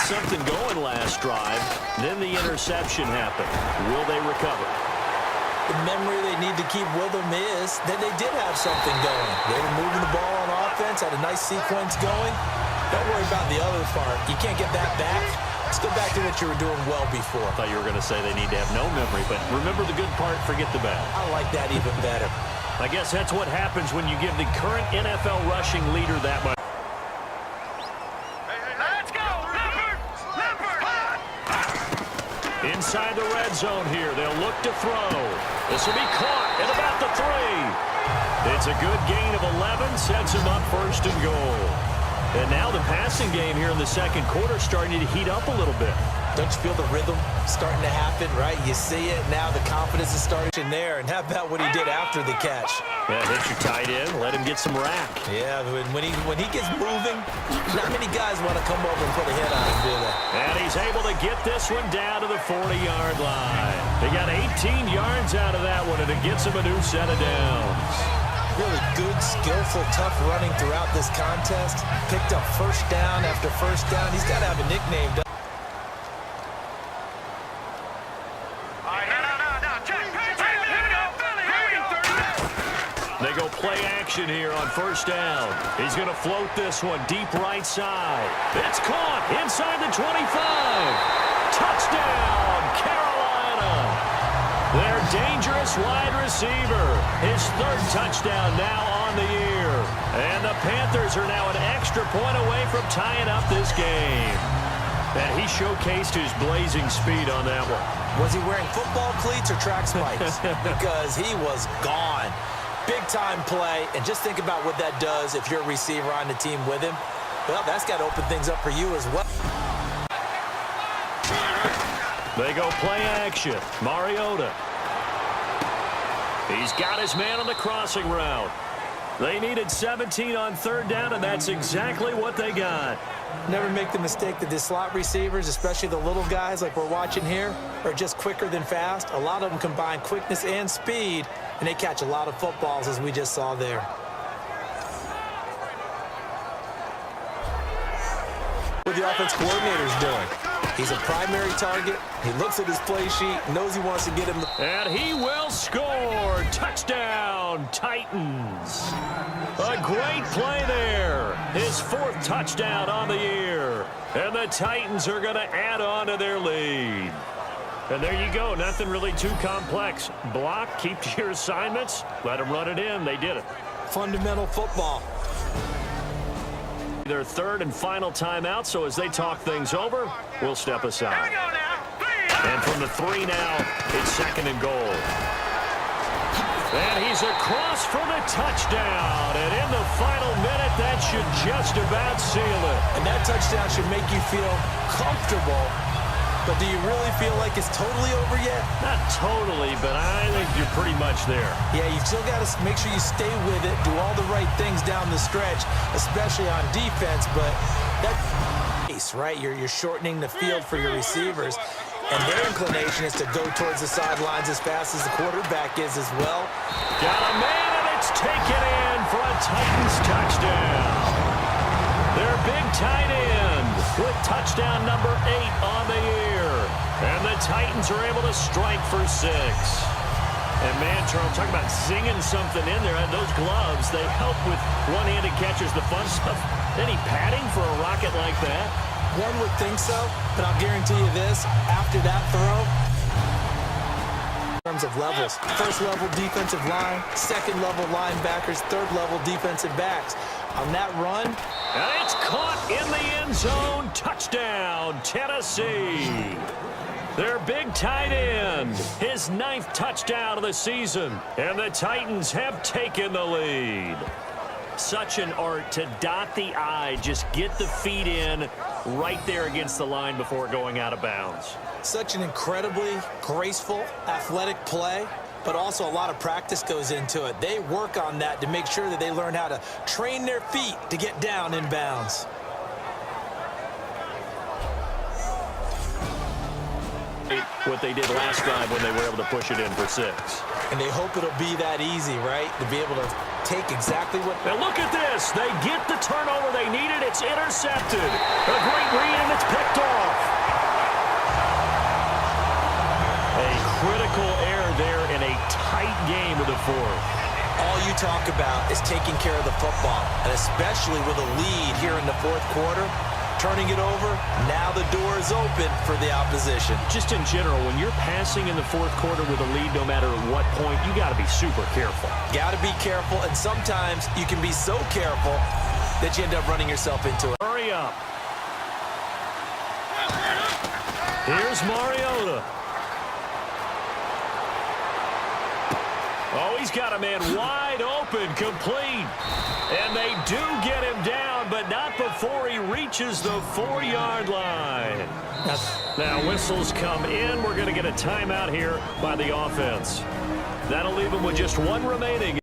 something going last drive. Then the interception happened. Will they recover? The memory they need to keep with them is that they did have something going. They were moving the ball on offense, had a nice sequence going. Don't worry about the other part. You can't get that back. Let's go back to what you were doing well before. I thought you were going to say they need to have no memory, but remember the good part, forget the bad. I like that even better. I guess that's what happens when you give the current NFL rushing leader that much. Let's go! Inside the red zone here, they'll look to throw. This will be caught at about the 3. It's a good gain of 11, sets him up first and goal. And now the passing game here in the second quarter starting to heat up a little bit. Don't you feel the rhythm starting to happen, right? You see it, now the confidence is starting there. And how about what he did after the catch? Yeah, hit your tight end, let him get some rack. Yeah, when he gets moving, not many guys want to come over and put a hit on him, do they? And he's able to get this one down to the 40-yard line. They got 18 yards out of that one, and it gets him a new set of downs. Really good, skillful, tough running throughout this contest. Picked up first down after first down. He's got to have a nickname. They go play action here on first down. He's going to float this one deep right side. It's caught inside the 25. Touchdown, Carolina. Their dangerous wide receiver. His 3rd touchdown now on the year. And the Panthers are now an extra point away from tying up this game. And he showcased his blazing speed on that one. Was he wearing football cleats or track spikes? Because he was gone. Big-time play, and just think about what that does if you're a receiver on the team with him. Well, that's got to open things up for you as well. They go play action. Mariota. He's got his man on the crossing route. They needed 17 on 3rd down, and that's exactly what they got. Never make the mistake that the slot receivers, especially the little guys like we're watching here, are just quicker than fast. A lot of them combine quickness and speed, and they catch a lot of footballs, as we just saw there. What the offense coordinator's doing. He's a primary target. He looks at his play sheet, knows he wants to get him. And he will score. Touchdown, Titans. A great play there. His 4th touchdown on the year. And the Titans are going to add on to their lead. And there you go. Nothing really too complex. Block, keep to your assignments, let them run it in. They did it. Fundamental football. Their 3rd and final timeout, so as they talk things over, we'll step aside. And from the 3 now, it's 2nd and goal. And he's across for the touchdown. And in the final minute, that should just about seal it. And that touchdown should make you feel comfortable. But do you really feel like it's totally over yet? Not totally, but I think you're pretty much there. Yeah, you've still got to make sure you stay with it, do all the right things down the stretch, especially on defense. But that's right. You're shortening the field for your receivers, and their inclination is to go towards the sidelines as fast as the quarterback is as well. Got a man, and it's taken in for a Titans touchdown. Their big tight end with touchdown number 8 on the year. And the Titans are able to strike for 6. And man, Charles, talk about zinging something in there. And those gloves, they help with one-handed catches, the fun stuff. Any padding for a rocket like that? One would think so, but I'll guarantee you this, after that throw, in terms of levels, 1st level defensive line, 2nd level linebackers, 3rd level defensive backs. On that run, and it's caught in the end zone. Touchdown, Tennessee. Their big tight end, his 9th touchdown of the season. And the Titans have taken the lead. Such an art to dot the I, just get the feet in right there against the line before going out of bounds. Such an incredibly graceful, athletic play. But also a lot of practice goes into it. They work on that to make sure that they learn how to train their feet to get down in bounds. What they did last drive when they were able to push it in for 6. And they hope it'll be that easy, right? To be able to take exactly what... Now look at this. They get the turnover they needed. It's intercepted. A great read, and it's picked off. talk about is taking care of the football, and especially with a lead here in the fourth quarter. Turning it over, now the door is open for the opposition. Just in general, when you're passing in the fourth quarter with a lead, no matter at what point, you got to be super careful. Got to be careful, and sometimes you can be so careful that you end up running yourself into it. Hurry up. Here's Mariota. Oh, he's got a man wide open, complete. And they do get him down, but not before he reaches the 4-yard line. Now, whistles come in. We're going to get a timeout here by the offense. That'll leave him with just one remaining.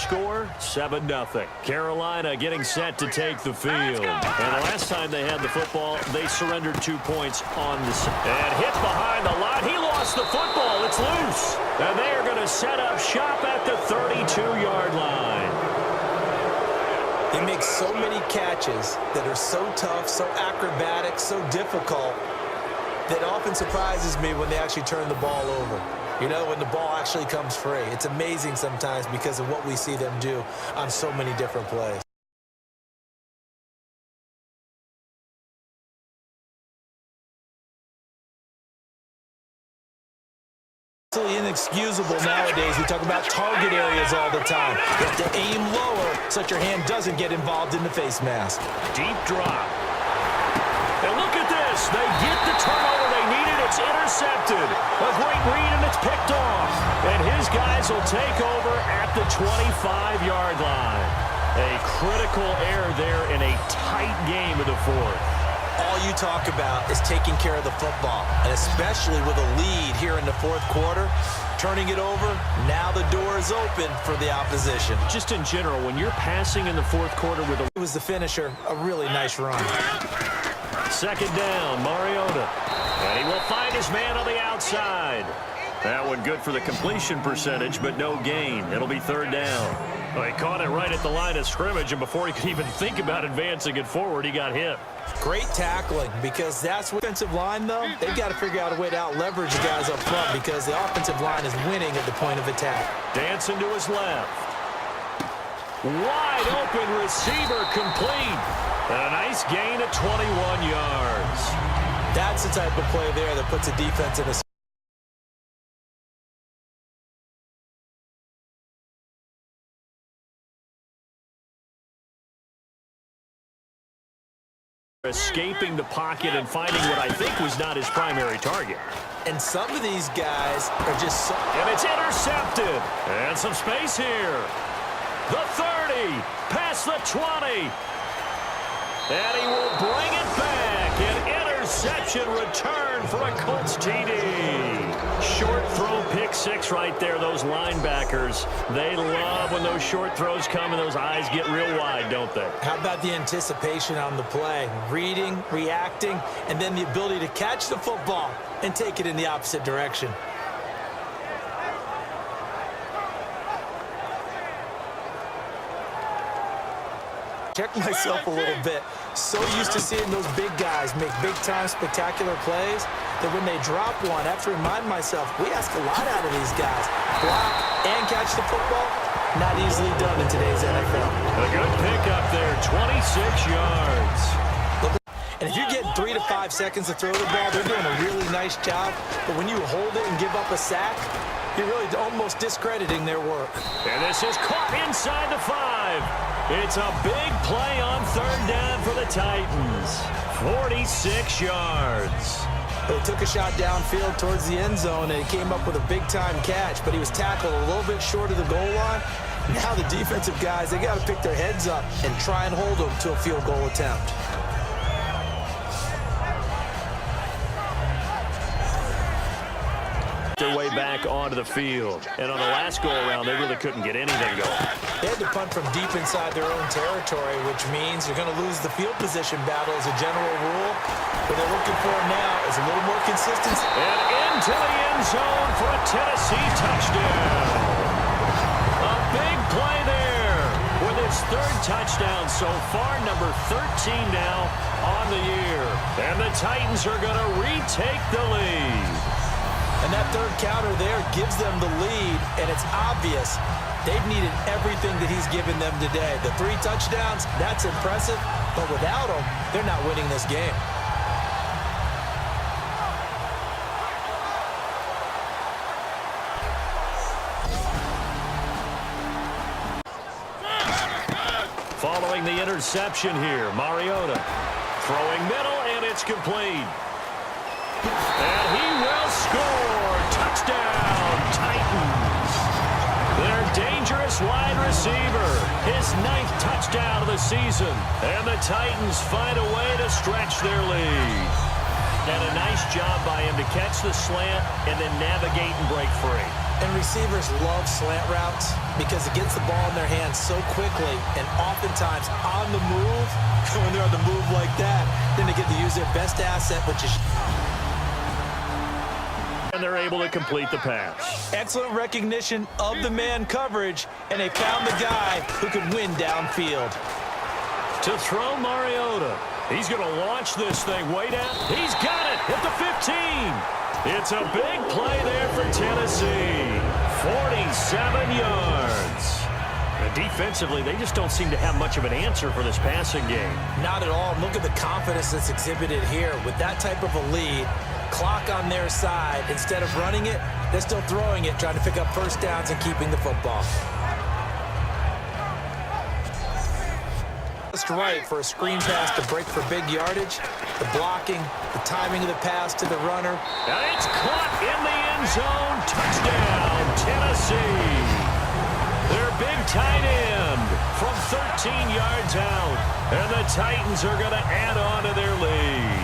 Score 7-0. Carolina getting set to take the field. And the last time they had the football, they surrendered 2 points on the and hit behind the line. He lost the football. It's loose. And they are going to set up shop at the 32-yard line. They make so many catches that are so tough, so acrobatic, so difficult, that often surprises me when they actually turn the ball over. You know, when the ball actually comes free. It's amazing sometimes because of what we see them do on so many different plays. Absolutely inexcusable nowadays. We talk about target areas all the time. You have to aim lower so that your hand doesn't get involved in the face mask. Deep drop. And look at this. They get the turnover they needed. It's intercepted. A great read, and it's picked off. And his guys will take over at the 25-yard line. A critical error there in a tight game of the fourth. All you talk about is taking care of the football, and especially with a lead here in the fourth quarter, turning it over, now the door is open for the opposition. Just in general, when you're passing in the fourth quarter with a... It was the finisher, a really nice run. Second down, Mariota. And he will find his man on the outside. That one good for the completion percentage, but no gain. It'll be third down. Well, he caught it right at the line of scrimmage, and before he could even think about advancing it forward, he got hit. Great tackling, because that's what offensive line, though. They've got to figure out a way to out-leverage the guys up front because the offensive line is winning at the point of attack. Dancing to his left. Wide open receiver complete. And a nice gain of 21 yards. That's the type of play there that puts a defense in a... Escaping the pocket and finding what I think was not his primary target. And some of these guys are just so... And it's intercepted. And some space here. The 30, past the 20. And he will bring it back. An interception return for a Colts TD. Short throw pick six right there. Those linebackers, they love when those short throws come and those eyes get real wide, don't they? How about the anticipation on the play? Reading, reacting, and then the ability to catch the football and take it in the opposite direction. Check myself a little bit. So used to seeing those big guys make big-time spectacular plays that when they drop one, I have to remind myself, we ask a lot out of these guys. Block and catch the football, not easily done in today's NFL. A good pickup there, 26 yards. And if you're getting 3 to 5 seconds to throw the ball, they're doing a really nice job. But when you hold it and give up a sack, you're really almost discrediting their work. And this is caught inside the 5. It's a big play on third down for the Titans. 46 yards. They took a shot downfield towards the end zone, and he came up with a big-time catch, but he was tackled a little bit short of the goal line. Now the defensive guys, they got to pick their heads up and try and hold them to a field goal attempt. Their way back onto the field. And on the last go-around, they really couldn't get anything going. They had to punt from deep inside their own territory, which means you're going to lose the field position battle as a general rule. What they're looking for now is a little more consistency. And into the end zone for a Tennessee touchdown. A big play there with its third touchdown so far, number 13 now on the year. And the Titans are going to retake the lead. And that third counter there gives them the lead, and it's obvious they've needed everything that he's given them today. The 3 touchdowns, that's impressive, but without him, they're not winning this game. Following the interception here, Mariota throwing middle, and it's complete. And he will score. Touchdown, Titans. Their dangerous wide receiver, his 9th touchdown of the season. And the Titans find a way to stretch their lead. And a nice job by him to catch the slant and then navigate and break free. And receivers love slant routes because it gets the ball in their hands so quickly and oftentimes on the move. When they're on the move like that, then they get to use their best asset, which is... And they're able to complete the pass. Excellent recognition of the man coverage, and they found the guy who can win downfield. To throw Mariota. He's going to launch this thing way down. He's got it at the 15. It's a big play there for Tennessee. 47 yards. And defensively, they just don't seem to have much of an answer for this passing game. Not at all. Look at the confidence that's exhibited here. With that type of a lead, clock on their side, instead of running it, they're still throwing it, trying to pick up first downs and keeping the football. Just right for a screen pass to break for big yardage. The blocking, the timing of the pass to the runner. And it's caught in the end zone. Touchdown, Tennessee. Their big tight end from 13 yards out. And the Titans are going to add on to their lead.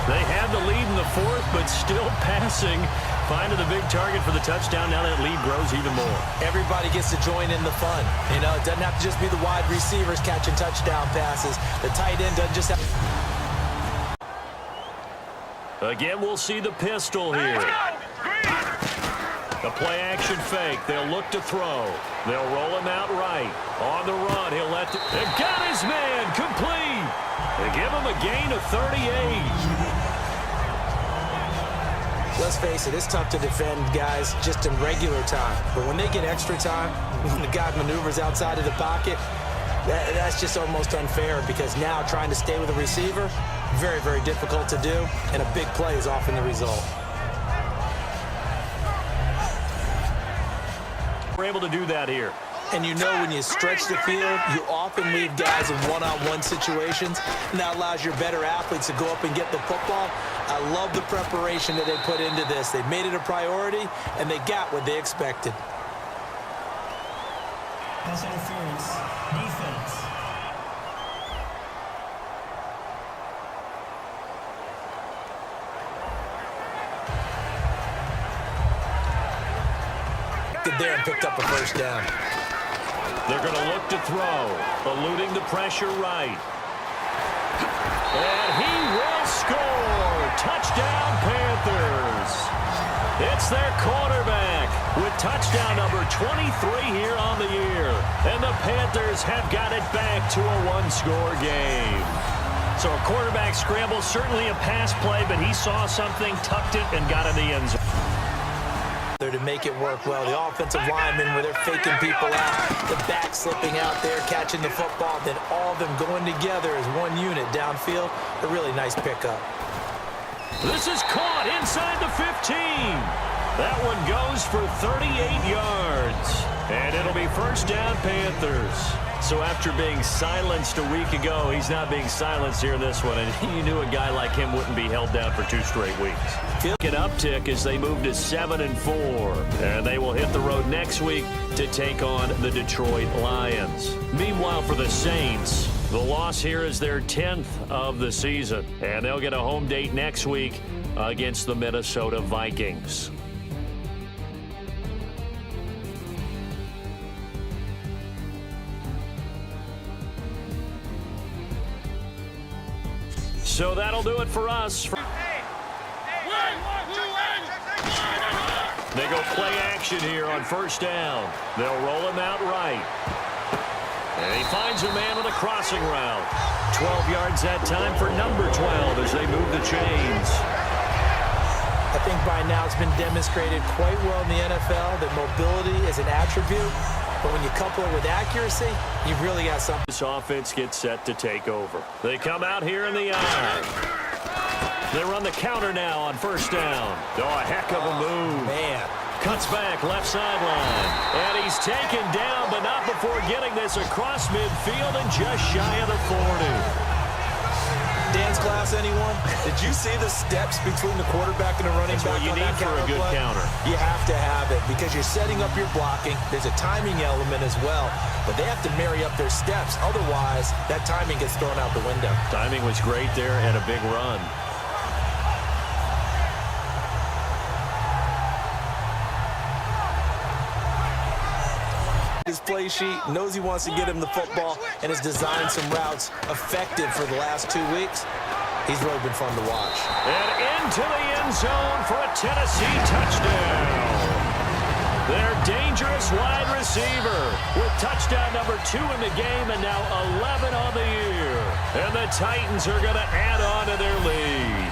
They had the lead in the 4th, but still passing. Finding the big target for the touchdown. Now that lead grows even more. Everybody gets to join in the fun. You know, it doesn't have to just be the wide receivers catching touchdown passes. The tight end doesn't just have... Again, we'll see the pistol here. The play-action fake. They'll look to throw. They'll roll him out right. On the run, he'll let the... They got his man complete. They give him a gain of 38. Let's face it, it's tough to defend guys just in regular time. But when they get extra time, when the guy maneuvers outside of the pocket, that's just almost unfair because now trying to stay with a receiver, very, very difficult to do, and a big play is often the result. We're able to do that here. And you know when you stretch the field, you often leave guys in one-on-one situations, and that allows your better athletes to go up and get the football. I love the preparation that they put into this. They made it a priority, and they got what they expected. Pass interference, defense. There and picked up a first down. They're going to look to throw, eluding the pressure right. And he will score. Touchdown, Panthers. It's their quarterback with touchdown number 23 here on the year. And the Panthers have got it back to a one-score game. So a quarterback scramble, certainly a pass play, but he saw something, tucked it, and got in the end zone. There to make it work well. The offensive linemen where they're faking people out, the back slipping out there, catching the football, then all of them going together as one unit downfield. A really nice pickup. This is caught inside the 15. That one goes for 38 yards. And it'll be first down, Panthers. So after being silenced a week ago, he's not being silenced here in this one. And you knew a guy like him wouldn't be held down for 2 straight weeks. An uptick as they move to 7-4. And they will hit the road next week to take on the Detroit Lions. Meanwhile, for the Saints, the loss here is their 10th of the season. And they'll get a home date next week against the Minnesota Vikings. So that'll do it for us. They go play action here on first down. They'll roll him out right. And he finds a man on a crossing route. 12 yards that time for number 12 as they move the chains. I think by now it's been demonstrated quite well in the NFL that mobility is an attribute, but when you couple it with accuracy, you've really got something. This offense gets set to take over. They come out here in the eye. They run the counter now on first down. Oh, a heck of a move. Man. Cuts back, left sideline. And he's taken down, but not before getting this across midfield and just shy of the 40. Dance class, anyone? Did you see the steps between the quarterback and the running back? That's what you need for a good counter. You have to have it because you're setting up your blocking. There's a timing element as well, but they have to marry up their steps. Otherwise, that timing gets thrown out the window. Timing was great there and a big run. His play sheet, knows he wants to get him the football, and has designed some routes effective for the last 2 weeks. He's really been fun to watch. And into the end zone for a Tennessee touchdown. Their dangerous wide receiver with touchdown number 2 in the game and now 11 on the year. And the Titans are going to add on to their lead.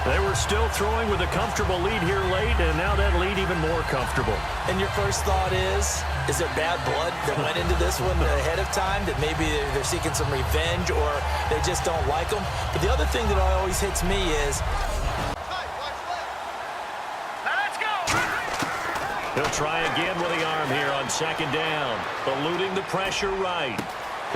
They were still throwing with a comfortable lead here late, and now that lead even more comfortable. And your first thought is there bad blood that went into this one ahead of time, that maybe they're seeking some revenge or they just don't like them? But the other thing that always hits me is... Let's go! He'll try again with the arm here on second down, eluding the pressure right.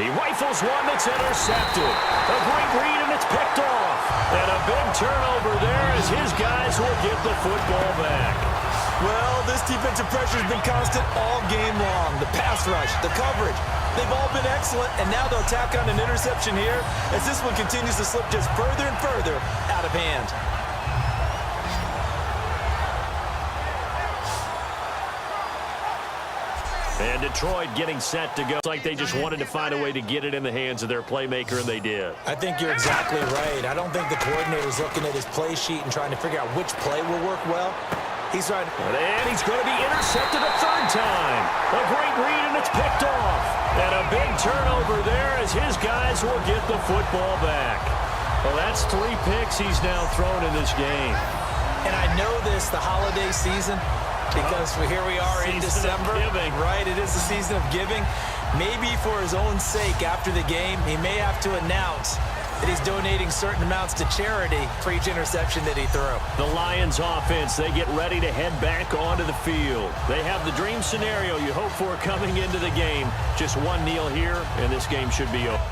He rifles one that's intercepted. A great read, and it's picked off. And a big turnover there as his guys will get the football back. Well, this defensive pressure has been constant all game long. The pass rush, the coverage, they've all been excellent, and now they'll tack on an interception here as this one continues to slip just further and further out of hand. And Detroit getting set to go. It's like they just wanted to find a way to get it in the hands of their playmaker, and they did. I think you're exactly right. I don't think the coordinator's looking at his play sheet and trying to figure out which play will work well. He's trying to... And he's going to be intercepted a third time. A great read, and it's picked off. And a big turnover there as his guys will get the football back. Well, that's 3 picks he's now thrown in this game. And I know this, the holiday season, because here we are in December, right? It is the season of giving. Maybe for his own sake after the game, he may have to announce that he's donating certain amounts to charity for each interception that he threw. The Lions offense, they get ready to head back onto the field. They have the dream scenario you hope for coming into the game. Just one kneel here, and this game should be over.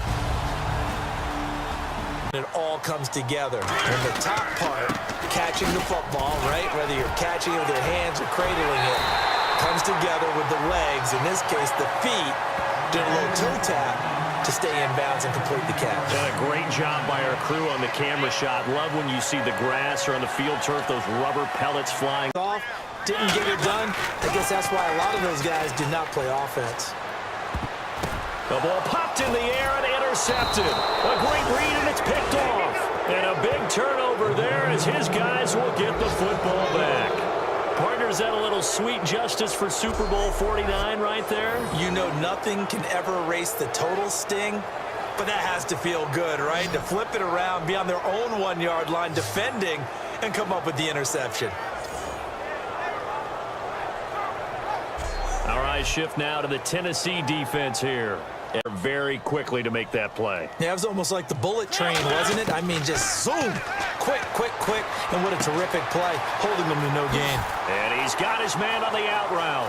It all comes together. And the top part, catching the football, right? Whether you're catching it with your hands or cradling it, comes together with the legs. In this case, the feet. Did a little toe tap to stay in bounds and complete the catch. And a great job by our crew on the camera shot. Love when you see the grass or on the field turf, those rubber pellets flying off. Didn't get it done. I guess that's why a lot of those guys did not play offense. The ball popped in the air and intercepted. A great read, and it's picked off. And a big turnover there as his guys will get the football back. Partner, is that a little sweet justice for Super Bowl 49 right there? You know nothing can ever erase the total sting, but that has to feel good, right? To flip it around, be on their own 1-yard line defending, and come up with the interception. All right, shift now to the Tennessee defense here. They're very quickly to make that play. Yeah, it was almost like the bullet train, wasn't it? I mean, just zoom. Quick, quick, quick. And what a terrific play, holding them to no gain. And he's got his man on the out route.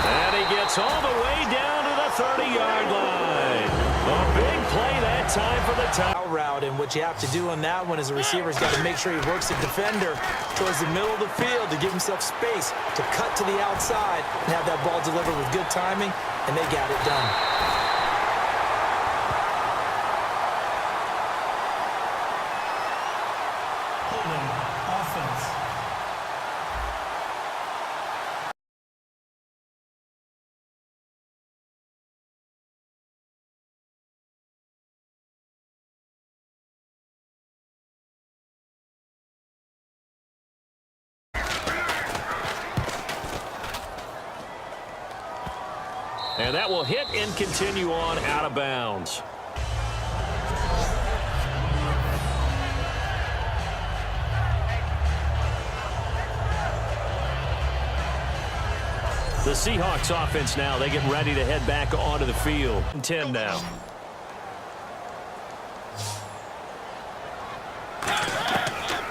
And he gets all the way down to the 30-yard line. A big play that time for the out route, and what you have to do on that one is the receiver's got to make sure he works the defender towards the middle of the field to give himself space to cut to the outside and have that ball delivered with good timing, and they got it done. Holding offense. And that will hit and continue on out of bounds. The Seahawks offense now, they get ready to head back onto the field. 10 now.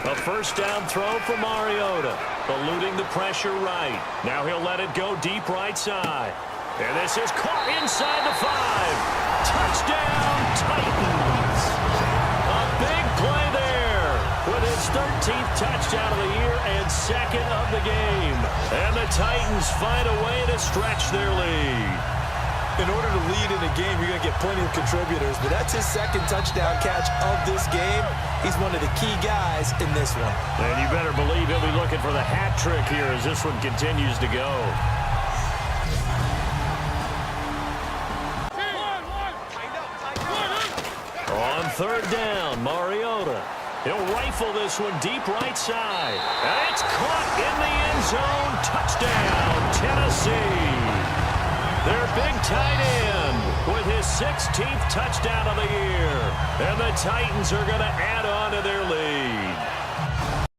A first down throw for Mariota. Eluding the pressure right. Now he'll let it go deep right side. And this is caught inside the 5. Touchdown, Titans. A big play there with his 13th touchdown of the year and second of the game. And the Titans find a way to stretch their lead. In order to lead in a game, you're going to get plenty of contributors, but that's his second touchdown catch of this game. He's one of the key guys in this one. And you better believe he'll be looking for the hat trick here as this one continues to go. On third down, Mariota. He'll rifle this one deep right side. And it's caught in the end zone. Touchdown, Tennessee. Their big tight end with his 16th touchdown of the year. And the Titans are going to add on to their lead.